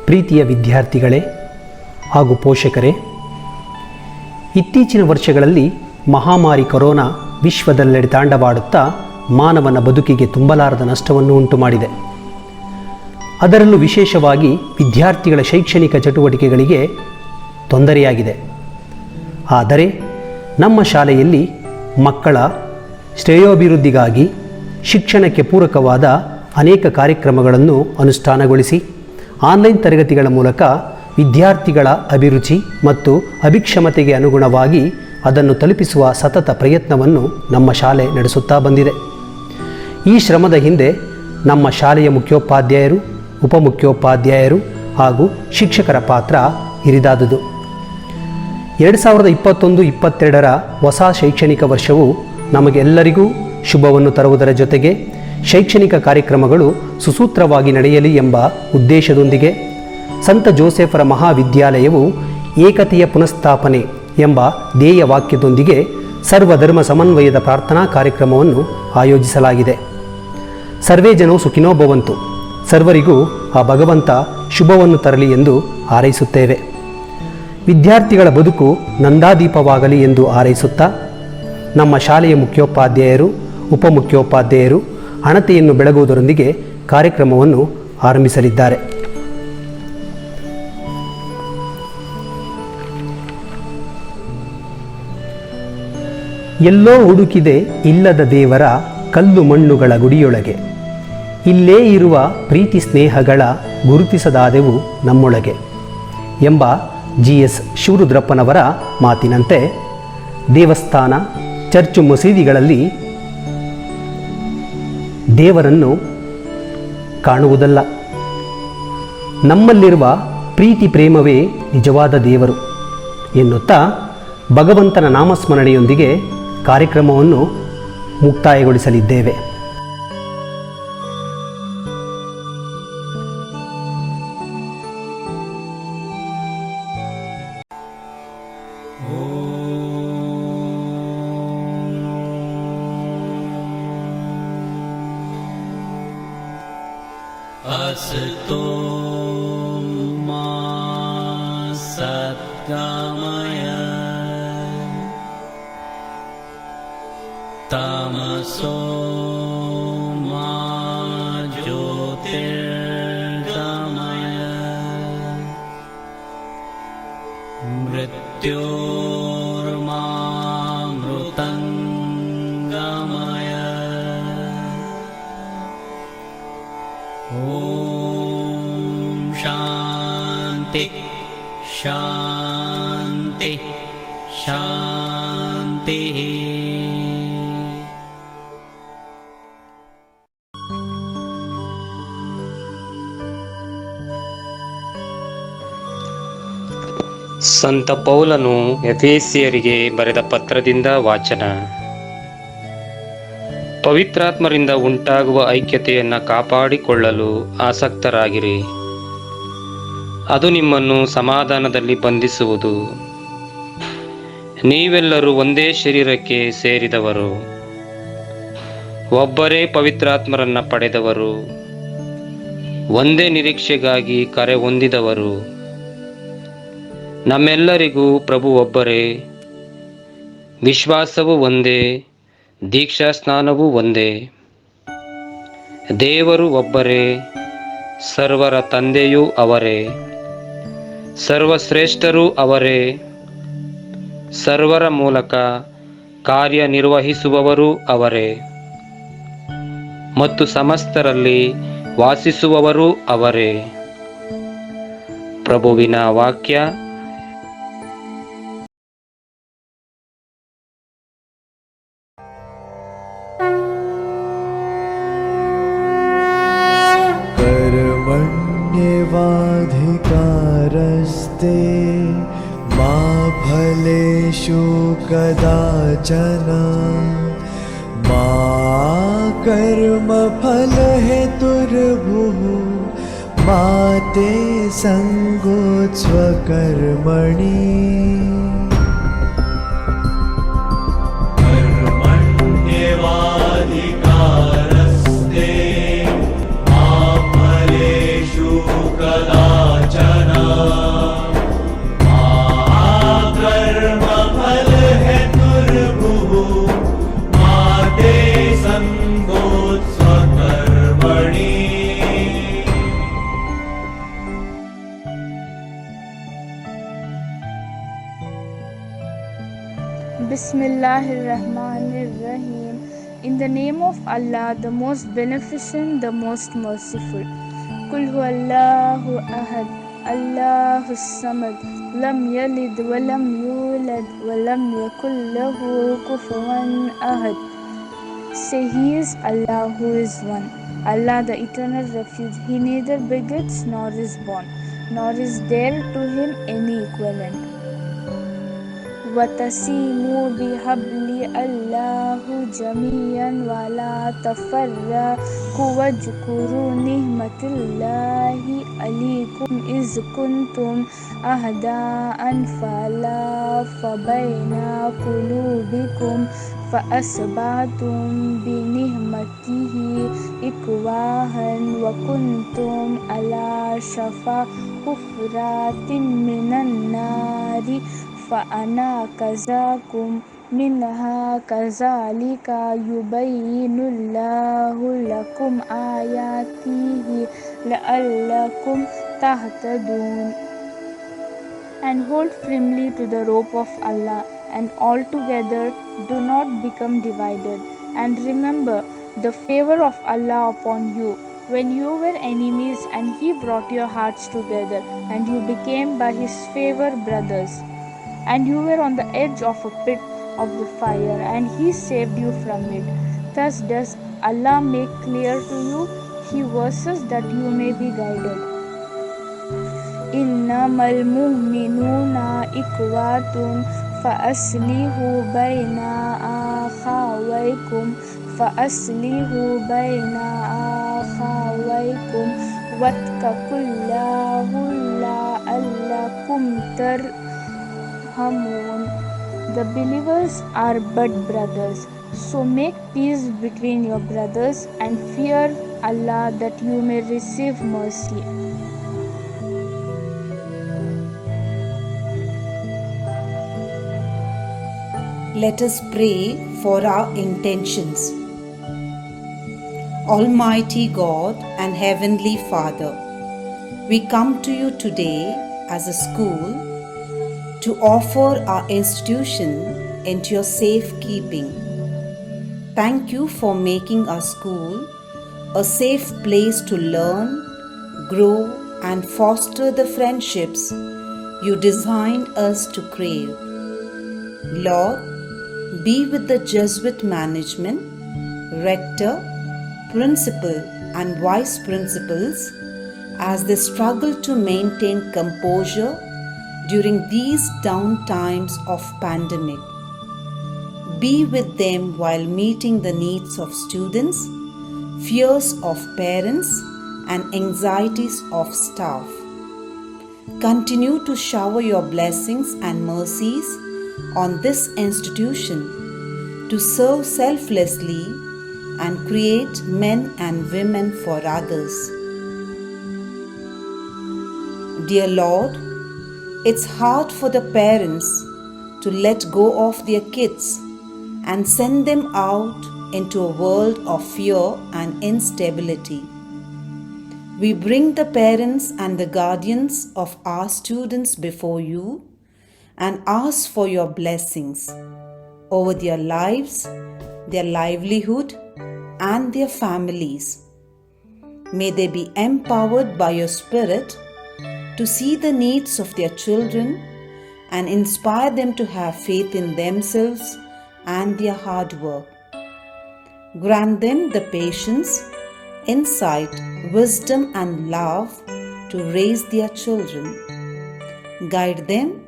ಪ್ರೀತಿಯ ವಿದ್ಯಾರ್ಥಿಗಳೇ ಹಾಗೂ ಪೋಷಕರೇ, ಇತ್ತೀಚಿನ ವರ್ಷಗಳಲ್ಲಿ ಮಹಾಮಾರಿ ಕೊರೋನಾ ವಿಶ್ವದೆಲ್ಲೆಡೆ ತಾಂಡವಾಡುತ್ತಾ ಮಾನವನ ಬದುಕಿಗೆ ತುಂಬಲಾರದ ನಷ್ಟವನ್ನು ಉಂಟು ಮಾಡಿದೆ. ಅದರಲ್ಲೂ ವಿಶೇಷವಾಗಿ ವಿದ್ಯಾರ್ಥಿಗಳ ಶೈಕ್ಷಣಿಕ ಚಟುವಟಿಕೆಗಳಿಗೆ ತೊಂದರೆಯಾಗಿದೆ. ಆದರೆ ನಮ್ಮ ಶಾಲೆಯಲ್ಲಿ ಮಕ್ಕಳ ಶ್ರೇಯೋಭಿವೃದ್ಧಿಗಾಗಿ ಶಿಕ್ಷಣಕ್ಕೆ ಪೂರಕವಾದ ಅನೇಕ ಕಾರ್ಯಕ್ರಮಗಳನ್ನು ಅನುಷ್ಠಾನಗೊಳಿಸಿ ಆನ್ಲೈನ್ ತರಗತಿಗಳ ಮೂಲಕ ವಿದ್ಯಾರ್ಥಿಗಳ ಅಭಿರುಚಿ ಮತ್ತು ಅಭಿಕ್ಷಮತೆಗೆ ಅನುಗುಣವಾಗಿ ಅದನ್ನು ತಲುಪಿಸುವ ಸತತ ಪ್ರಯತ್ನವನ್ನು ನಮ್ಮ ಶಾಲೆ ನಡೆಸುತ್ತಾ ಬಂದಿದೆ. ಈ ಶ್ರಮದ ಹಿಂದೆ ನಮ್ಮ ಶಾಲೆಯ ಮುಖ್ಯೋಪಾಧ್ಯಾಯರು, ಉಪಮುಖ್ಯೋಪಾಧ್ಯಾಯರು ಹಾಗೂ ಶಿಕ್ಷಕರ ಪಾತ್ರ ಹಿರಿದಾದುದು. 2021-22ರ ಹೊಸ ಶೈಕ್ಷಣಿಕ ವರ್ಷವು ನಮಗೆಲ್ಲರಿಗೂ ಶುಭವನ್ನು ತರುವುದರ ಜೊತೆಗೆ ಶೈಕ್ಷಣಿಕ ಕಾರ್ಯಕ್ರಮಗಳು ಸುಸೂತ್ರವಾಗಿ ನಡೆಯಲಿ ಎಂಬ ಉದ್ದೇಶದೊಂದಿಗೆ ಸಂತ ಜೋಸೆಫರ ಮಹಾವಿದ್ಯಾಲಯವು ಏಕತೆಯ ಪುನಃಸ್ಥಾಪನೆ ಎಂಬ ಧ್ಯೇಯ ವಾಕ್ಯದೊಂದಿಗೆ ಸರ್ವಧರ್ಮ ಸಮನ್ವಯದ ಪ್ರಾರ್ಥನಾ ಕಾರ್ಯಕ್ರಮವನ್ನು ಆಯೋಜಿಸಲಾಗಿದೆ. ಸರ್ವೇ ಜನೋ ಸುಖಿನೋ ಭವಂತು. ಸರ್ವರಿಗೂ ಆ ಭಗವಂತ ಶುಭವನ್ನು ತರಲಿ ಎಂದು ಹಾರೈಸುತ್ತೇವೆ. ವಿದ್ಯಾರ್ಥಿಗಳ ಬದುಕು ನಂದಾದೀಪವಾಗಲಿ ಎಂದು ಹಾರೈಸುತ್ತಾ ನಮ್ಮ ಶಾಲೆಯ ಮುಖ್ಯೋಪಾಧ್ಯಾಯರು, ಉಪಮುಖ್ಯೋಪಾಧ್ಯಾಯರು ಹಣತೆಯನ್ನು ಬೆಳಗುವುದರೊಂದಿಗೆ ಕಾರ್ಯಕ್ರಮವನ್ನು ಆರಂಭಿಸಲಿದ್ದಾರೆ. ಎಲ್ಲೋ ಹುಡುಕಿದೆ ಇಲ್ಲದ ದೇವರ ಕಲ್ಲು ಮಣ್ಣುಗಳ ಗುಡಿಯೊಳಗೆ, ಇಲ್ಲೇ ಇರುವ ಪ್ರೀತಿ ಸ್ನೇಹಗಳ ಗುರುತಿಸದಾದೆವು ನಮ್ಮೊಳಗೆ ಎಂಬ GS ಶಿವರುದ್ರಪ್ಪನವರ ಮಾತಿನಂತೆ ದೇವಸ್ಥಾನ, ಚರ್ಚು, ಮಸೀದಿಗಳಲ್ಲಿ ದೇವರನ್ನು ಕಾಣುವುದಲ್ಲ, ನಮ್ಮಲ್ಲಿರುವ ಪ್ರೀತಿ ಪ್ರೇಮವೇ ನಿಜವಾದ ದೇವರು ಎನ್ನುತ್ತಾ ಭಗವಂತನ ನಾಮಸ್ಮರಣೆಯೊಂದಿಗೆ ಕಾರ್ಯಕ್ರಮವನ್ನು ಮುಕ್ತಾಯಗೊಳಿಸಲಿದ್ದೇವೆ. असतो मा सद्गमय तमसो मा ज्योतिर्गमय मृत्योर्मा मृतङ्गमय ओम शांति शांति शांति. ಸಂತ ಪೌಲನು ಎಫೆಸಿಯರಿಗೆ ಬರೆದ ಪತ್ರದಿಂದ ವಾಚನ. ಪವಿತ್ರಾತ್ಮರಿಂದ ಉಂಟಾಗುವ ಐಕ್ಯತೆಯನ್ನು ಕಾಪಾಡಿಕೊಳ್ಳಲು ಆಸಕ್ತರಾಗಿರಿ. ಅದು ನಿಮ್ಮನ್ನು ಸಮಾಧಾನದಲ್ಲಿ ಬಂಧಿಸುವುದು. ನೀವೆಲ್ಲರೂ ಒಂದೇ ಶರೀರಕ್ಕೆ ಸೇರಿದವರು, ಒಬ್ಬರೇ ಪವಿತ್ರಾತ್ಮರನ್ನು ಪಡೆದವರು, ಒಂದೇ ನಿರೀಕ್ಷೆಗಾಗಿ ಕರೆ ಹೊಂದಿದವರು. ನಮ್ಮೆಲ್ಲರಿಗೂ ಪ್ರಭು ಒಬ್ಬರೇ, ವಿಶ್ವಾಸವೂ ಒಂದೇ, ದೀಕ್ಷಾ ಸ್ನಾನವೂ ಒಂದೇ. ದೇವರು ಒಬ್ಬರೇ, ಸರ್ವರ ತಂದೆಯೂ ಅವರೇ, ಸರ್ವಶ್ರೇಷ್ಠರೂ ಅವರೇ, ಸರ್ವರ ಮೂಲಕ ಕಾರ್ಯನಿರ್ವಹಿಸುವವರೂ ಅವರೇ ಮತ್ತು ಸಮಸ್ತರಲ್ಲಿ ವಾಸಿಸುವವರೂ ಅವರೇ. ಪ್ರಭುವಿನ ವಾಕ್ಯ. कर्मण्येवाधिकारस्ते मा फलेषु कदाचन मा कर्मफलहेतुर्भुः मा ते सङ्गोत्स्वकर्मणि. कर्मण्येवाधिकारस्ते मा फलेषु कदाचन Bismillahirrahmanirrahim. In the name of Allah, the most beneficent, the most merciful. Qul huwallahu ahad, Allahus samad, lam yalid wa lam yulad wa lam yakul lahu kufuwan ahad. Say, He is Allah who is one, Allah the eternal refuge. He neither begets nor is born, nor is there to him any equivalent. وَتَسِيمُوا بِحَبْلِ اللَّهِ جَمِيعًا وَلَا تَفَرَّقُوا وَاذْكُرُوا نِعْمَةَ اللَّهِ عَلَيْكُمْ إِذْ كُنْتُمْ أَعْدَاءً فَأَلَّفَ بَيْنَ قُلُوبِكُمْ فَأَصْبَحْتُمْ بِنِعْمَتِهِ إِخْوَانًا وَكُنْتُمْ عَلَى شَفَا حُفْرَةٍ مِنَ النَّارِ فَأَنْقَذَكُم مِّنْهَا كَذَلِكَ يُبَيِّنُ اللَّهُ لَكُمْ آيَاتِهِ لَعَلَّكُمْ تَهْتَدُونَ. And hold firmly to the rope of Allah, and altogether do not become divided. And remember the favor of Allah upon you, when you were enemies, and He brought your hearts together, and you became by His favor brothers. And you were on the edge of a pit of the fire, and He saved you from it. Thus does Allah make clear to you His verses that you may be guided. Innamal mu'minuna ikhwatun fa'aslihu bayna akhawaykum wattaqullahu la'allakum turhamun. The believers are but brothers, so make peace between your brothers and fear Allah that you may receive mercy. Let us pray for our intentions. Almighty God and Heavenly Father, we come to you today as a school to offer our institution into your safekeeping. Thank you for making our school a safe place to learn, grow, and foster the friendships you designed us to crave. Lord, be with the Jesuit management, rector, principal, and vice principals as they struggle to maintain composure during these down times of pandemic. Be with them while meeting the needs of students, fears of parents, and anxieties of staff. Continue to shower your blessings and mercies on this institution to serve selflessly and create men and women for others. Dear Lord, it's hard for the parents to let go of their kids and send them out into a world of fear and instability. We bring the parents and the guardians of our students before you and ask for your blessings over their lives, their livelihood, and their families. May they be empowered by your Spirit to see the needs of their children and inspire them to have faith in themselves and their hard work. Grant them the patience, insight, wisdom, and love to raise their children. Guide them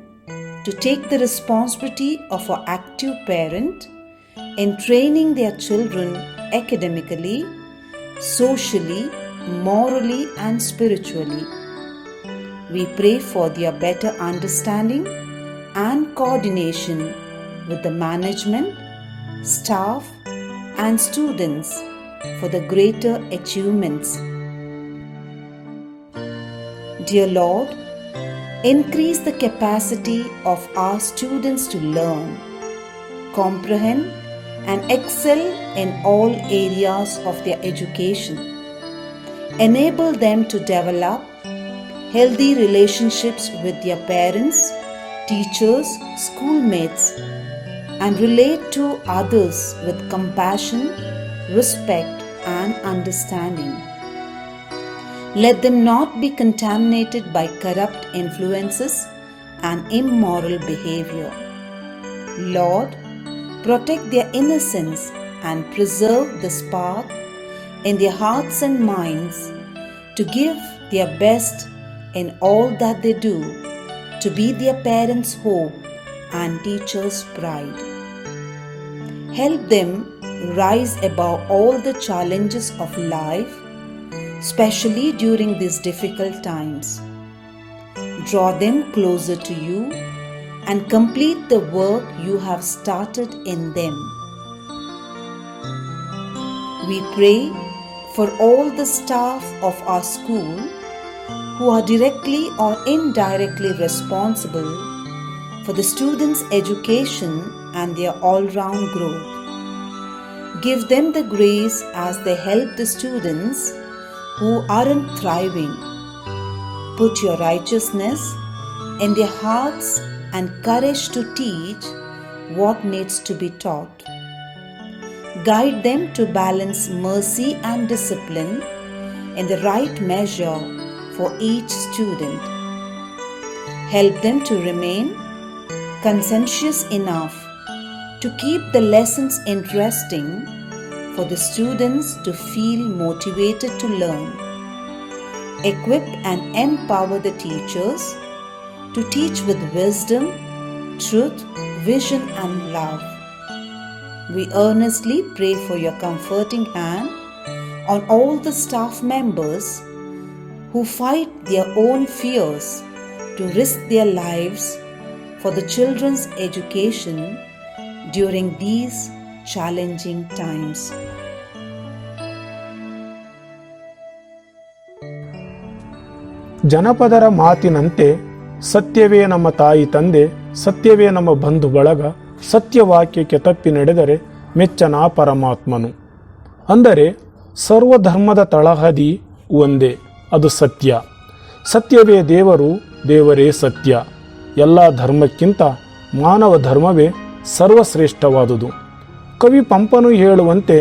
to take the responsibility of an active parent in training their children academically, socially, morally, and spiritually. We pray for their better understanding and coordination with the management, staff, and students for the greater achievements. Dear Lord, increase the capacity of our students to learn, comprehend, and excel in all areas of their education. Enable them to develop healthy relationships with their parents, teachers, schoolmates, and relate to others with compassion, respect, and understanding. Let them not be contaminated by corrupt influences and immoral behavior. Lord, protect their innocence and preserve this path in their hearts and minds to give their best in all that they do, to be their parents' hope and teachers' pride. Help them rise above all the challenges of life, especially during these difficult times. Draw them closer to you and complete the work you have started in them. We pray for all the staff of our school who are directly or indirectly responsible for the students' education and their all-round growth. Give them the grace as they help the students who aren't thriving. Put your righteousness in their hearts and courage to teach what needs to be taught. Guide them to balance mercy and discipline in the right measure for each student. Help them to remain conscientious enough to keep the lessons interesting for the students to feel motivated to learn. Equip and empower the teachers to teach with wisdom, truth, vision, and love. We earnestly pray for your comforting hand on all the staff members who fight their own fears to risk their lives for the children's education during these challenging times. ಜನಪದರ ಮಾತಿನಂತೆ ಸತ್ಯವೇ ನಮ್ಮ ತಾಯಿ ತಂದೆ, ಸತ್ಯವೇ ನಮ್ಮ ಬಂಧು ಬಳಗ, ಸತ್ಯವಾಕ್ಯಕ್ಕೆ ತಪ್ಪಿ ನಡೆದರೆ ಮೆಚ್ಚನ ಪರಮಾತ್ಮನು. ಅಂದರೆ ಸರ್ವಧರ್ಮದ ತಳಹದಿ ಒಂದೇ, ಅದು ಸತ್ಯ. ಸತ್ಯವೇ ದೇವರು, ದೇವರೇ ಸತ್ಯ. ಎಲ್ಲ ಧರ್ಮಕ್ಕಿಂತ ಮಾನವ ಧರ್ಮವೇ ಸರ್ವಶ್ರೇಷ್ಠವಾದುದು. ಕವಿ ಪಂಪನು ಹೇಳುವಂತೆ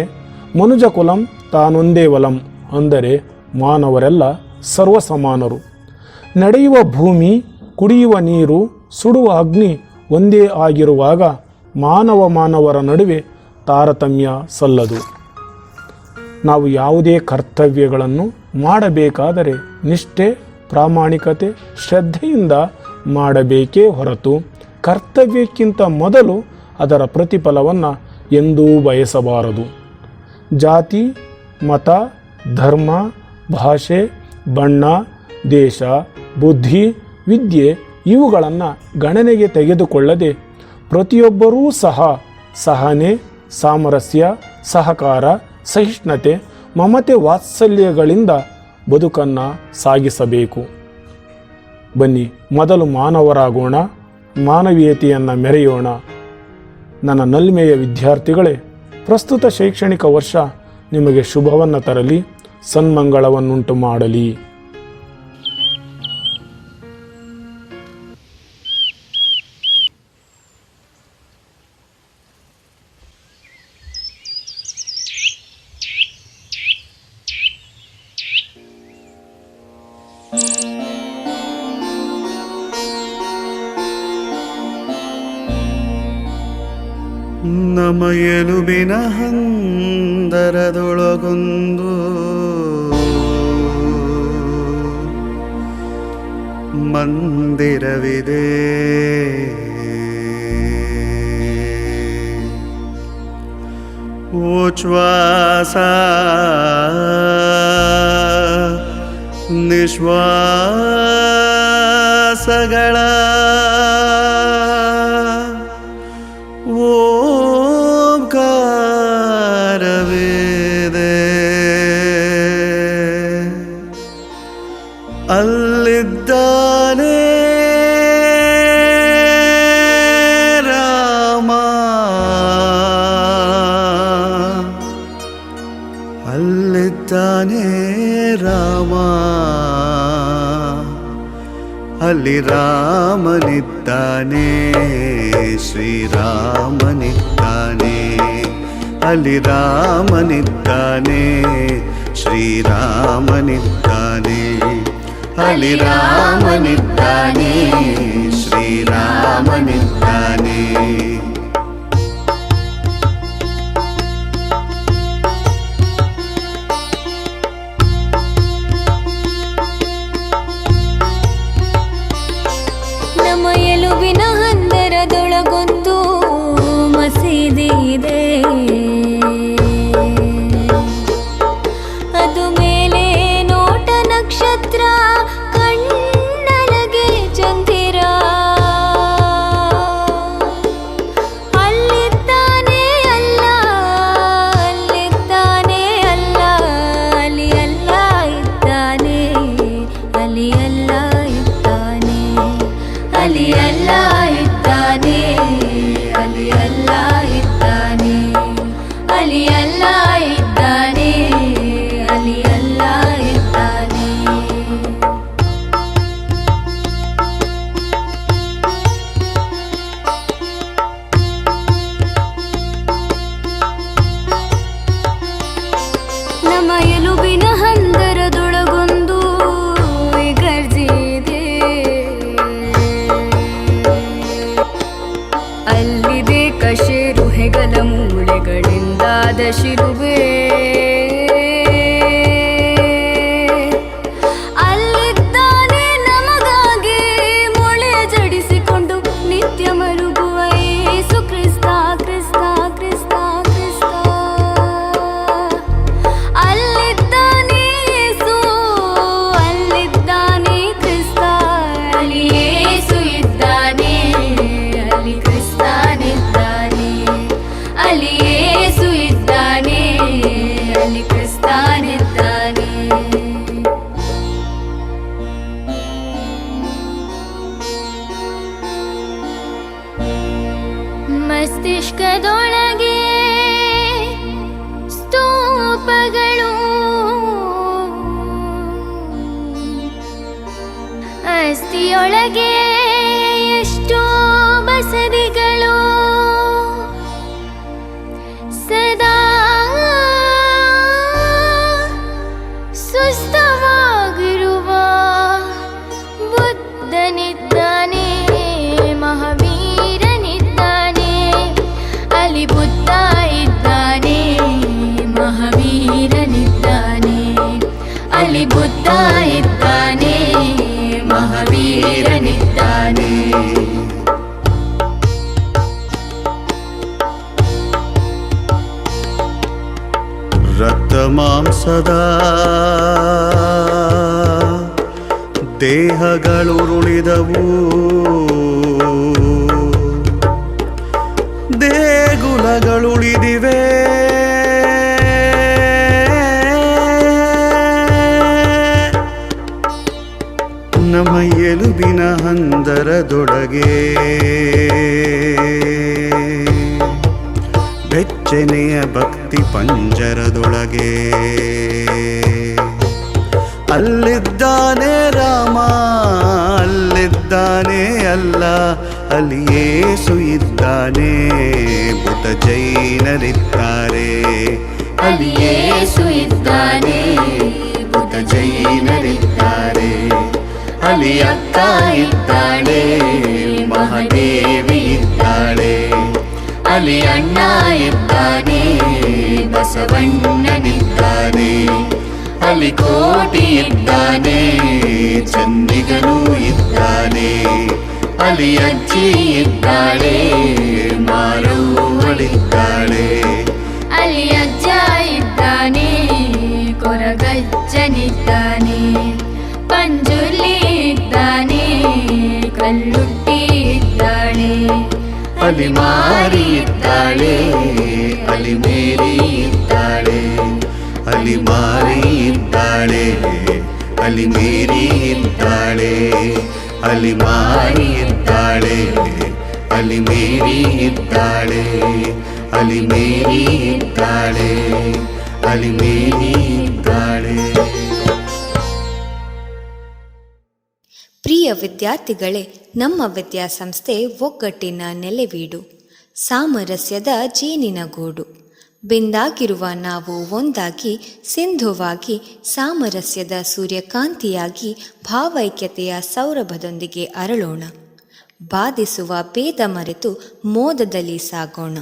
ಮನುಜ ಕುಲಂ ತಾನೊಂದೇ ವಲಂ, ಅಂದರೆ ಮಾನವರೆಲ್ಲ ಸರ್ವಸಮಾನರು. ನಡೆಯುವ ಭೂಮಿ, ಕುಡಿಯುವ ನೀರು, ಸುಡುವ ಅಗ್ನಿ ಒಂದೇ ಆಗಿರುವಾಗ ಮಾನವರ ನಡುವೆ ತಾರತಮ್ಯ ಸಲ್ಲದು. ನಾವು ಯಾವುದೇ ಕರ್ತವ್ಯಗಳನ್ನು ಮಾಡಬೇಕಾದರೆ ನಿಷ್ಠೆ, ಪ್ರಾಮಾಣಿಕತೆ, ಶ್ರದ್ಧೆಯಿಂದ ಮಾಡಬೇಕೇ ಹೊರತು ಕರ್ತವ್ಯಕ್ಕಿಂತ ಮೊದಲು ಅದರ ಪ್ರತಿಫಲವನ್ನು ಎಂದೂ ಬಯಸಬಾರದು. ಜಾತಿ, ಮತ, ಧರ್ಮ, ಭಾಷೆ, ಬಣ್ಣ, ದೇಶ, ಬುದ್ಧಿ, ವಿದ್ಯೆ ಇವುಗಳನ್ನು ಗಣನೆಗೆ ತೆಗೆದುಕೊಳ್ಳದೆ ಪ್ರತಿಯೊಬ್ಬರೂ ಸಹನೆ, ಸಾಮರಸ್ಯ, ಸಹಕಾರ, ಸಹಿಷ್ಣುತೆ, ಮಮತೆ, ವಾತ್ಸಲ್ಯಗಳಿಂದ ಬದುಕನ್ನು ಸಾಗಿಸಬೇಕು. ಬನ್ನಿ, ಮೊದಲು ಮಾನವರಾಗೋಣ, ಮಾನವೀಯತೆಯನ್ನು ಮೆರೆಯೋಣ. ನನ್ನ ನಲ್ಮೆಯ ವಿದ್ಯಾರ್ಥಿಗಳೇ, ಪ್ರಸ್ತುತ ಶೈಕ್ಷಣಿಕ ವರ್ಷ ನಿಮಗೆ ಶುಭವನ್ನು ತರಲಿ, ಸನ್ಮಂಗಳವನ್ನುಂಟು ಮಾಡಲಿ. ನಮ್ಮ ಎಲುಬಿನ ಹಂದರದೊಳಗೊಂದು ಮಂದಿರವಿದೆ. ಉಚ್ಛ್ವಾಸ ನಿಶ್ವಾಸಗಳ ಓಂಕಾರವಿದೆ. ಅಲ್ಲಿದ್ದಾನೆ ರಾಮ, ಅಲ್ಲಿದ್ದಾನೆ ರಾಮ, ಅಲ್ಲಿ ರಾಮನಿದ್ದಾನೆ, ಶ್ರೀರಾಮನಿದ್ದಾನೆ. ಅಲ್ಲಿ ರಾಮನಿದ್ದಾನೆ, ಶ್ರೀರಾಮನಿದ್ದಾನೆ. ಅಲ್ಲಿ ರಾಮನಿದ್ದಾನೆ, ಶ್ರೀರಾಮನಿದ್ದಾನೆ. ನಮ್ಮ ಎಲುಬಿನ ಹಂದರದೊಳಗೊಂದು ಮಸೀದಿ ಇದೆ, ಅದು ಮೇಲೆ ನೋಟ ನಕ್ಷತ್ರ, ಕಣ್ಣಲಗೆ ಚಂದಿರ. ಅಲ್ಲಿದ್ದಾನೆ ಅಲ್ಲ, ಅಲ್ಲಿದ್ದಾನೆ ಅಲ್ಲ, ಅಲ್ಲಿ ಅಲ್ಲ ಇದ್ದಾನೆ, ಅಲ್ಲಿ ಅಲ್ಲ ಇದ್ದಾನೆ, ಅಲ್ಲಿ ಅಲ್ಲ ಇದ್ದಾನೆ, ಅಲ್ಲಿ ಅಲ್ಲ ಇದ್ದಾನೆ, ಅಲ್ಲಿ ಅಲ್ಲ ಇದ್ದಾನೆ, ಅಲ್ಲಿ ಅಲ್ಲ ಇದ್ದಾನೆ. ನಮ್ಮ ಎಲುಬಿನ ಹಂದರದೊಳಗೊಂದು ಗರ್ಜಿ ಇದೆ, ಅಲ್ಲಿದೆ ಕಶೇರು ಹೆಗಲ ಮೂಳೆಗಳಿಂದಾದ ಶಿಲುಬೆ. ಅಲ್ಲಿದ್ದಾನೆ ನಮಗಾಗಿ ಮೊಳೆ ಜಡಿಸಿಕೊಂಡು ನಿತ್ಯ ಮರುಗುವ ಯೇಸು ಕ್ರಿಸ್ತ, ಕ್ರಿಸ್ತ, ಕ್ರಿಸ್ತ, ಕ್ರಿಸ್ತ. ಅಲ್ಲಿದ್ದಾನೆ ಯೇಸು, ಅಲ್ಲಿದ್ದಾನೆ ಕ್ರಿಸ್ತ, ಅಲ್ಲಿ ಯೇಸು ಇದ್ದಾನೆ, ಅಲ್ಲಿ ಕ್ರಿಸ್ತನಿದ್ದಾನೆ, ಅಲ್ಲಿ ಯೇಸು ಇದ್ದಾನೆ, ಅಲ್ಲಿ ಕ್ರಿಸ್ತನಿದ್ದಾನೆ. ಮಸ್ತಿಷ್ಕದೊಳಗೆ ಸ್ತೂಪಗಳು, ಅಸ್ಥಿಯೊಳಗೆ ಎಷ್ಟೋ ಬಸದಿಗಳು, ಸದಾ ಸುಸ್ಥವಾಗಿರುವ ಬುದ್ಧನಿದ್ದಾನೆ, ಮಹಾವೀರನಿದ್ದಾನೆ, ಅಲ್ಲಿ ಬುದ್ಧ ಇದ್ದಾನೆ, ಮಹಾವೀರನಿದ್ದಾನೆ, ಅಲ್ಲಿ ಬುದ್ಧ ಇದ್ದಾನೆ, ಮಹಾವೀರನಿದ್ದಾನೆ. ರಕ್ತ ಮಾಂಸದ ದೇಹಗಳುರುಳಿದವು, ದೇಗುಲಗಳುಳಿದಿವೆ. ನಮ್ಮ ಎಲುಬಿನ ಹಂದರದೊಳಗೆ ಬೆಚ್ಚನೆಯ ಭಕ್ತಿ ಪಂಜರದೊಳಗೆ ಅಲ್ಲಿದ್ದಾನೆ ರಾಮ, ಅಲ್ಲಿದ್ದಾನೆ ಅಲ್ಲ, ಅಲ್ಲಿ ಯೇಸು ಇದ್ದಾನೆ. ಬುದ್ಧ ಜೈನರಿದ್ದಾರೆ, ಅಲ್ಲಿ ಯೇಸು ಇದ್ದಾನೆ, ಬುದ್ಧ ಜೈನರಿದ್ದಾರೆ. ಅಲ್ಲಿ ಅಕ್ಕ ಇದ್ದಾಳೆ, ಮಹಾದೇವಿ ಇದ್ದಾಳೆ, ಅಲ್ಲಿ ಅಣ್ಣ ಇದ್ದಾನೆ, ಬಸವಣ್ಣನಿದ್ದಾನೆ, ಅಲ್ಲಿ ಕೋಟಿ ಇದ್ದಾನೆ, ಚಂದಿಗನು ಇದ್ದಾನೆ, ಅಲ್ಲಿ ಅಜ್ಜಿ ಇದ್ದಾಳೆ, ಮಾರವ್ವಳಿದ್ದಾಳೆ, ಅಲ್ಲಿ ಅಜ್ಜ ಇದ್ದಾನೆ, ಕೊರಗಜ್ಜನಿದ್ದಾನೆ, ಪಂಜುರ್ಲಿ ಇದ್ದಾನೆ, ಕಲ್ಲುಟ್ಟಿ ಇದ್ದಾಳೆ, ಅಲ್ಲಿ ಮಾರಿ ಇದ್ದಾಳೆ, ಅಲ್ಲಿ ಮೇರಿ ಇದ್ದಾಳೆ, ಅಲ್ಲಿ ಮಾರಿ ಇದ್ದಾಳೆ, ಅಲ್ಲಿ ಮೇರಿ ಇದ್ದಾಳೆ, ಅಲ್ಲಿ ಮಾರಿ ಇದ್ದಾಳೆ, ಅಲ್ಲಿ ಮೇರಿ ಇದ್ದಾಳೆ, ಅಲ್ಲಿ ಮೇರಿ ಇದ್ದಾಳೆ, ಅಲ್ಲಿ ಮೇರಿ ಇದ್ದಾಳೆ. ಪ್ರಿಯ ಪ್ರಿಯ ವಿದ್ಯಾರ್ಥಿಗಳೇ, ನಮ್ಮ ವಿದ್ಯಾಸಂಸ್ಥೆ ಒಗ್ಗಟ್ಟಿನ ನೆಲೆವೀಡು, ಸಾಮರಸ್ಯದ ಜೇನಿನ ಗೂಡು. ಬೆಂದಾಗಿರುವ ನಾವು ಒಂದಾಗಿ, ಸಿಂಧುವಾಗಿ, ಸಾಮರಸ್ಯದ ಸೂರ್ಯಕಾಂತಿಯಾಗಿ, ಭಾವೈಕ್ಯತೆಯ ಸೌರಭದೊಂದಿಗೆ ಅರಳೋಣ. ಬಾಧಿಸುವ ಭೇದ ಮರೆತು ಮೋದದಲ್ಲಿ ಸಾಗೋಣ.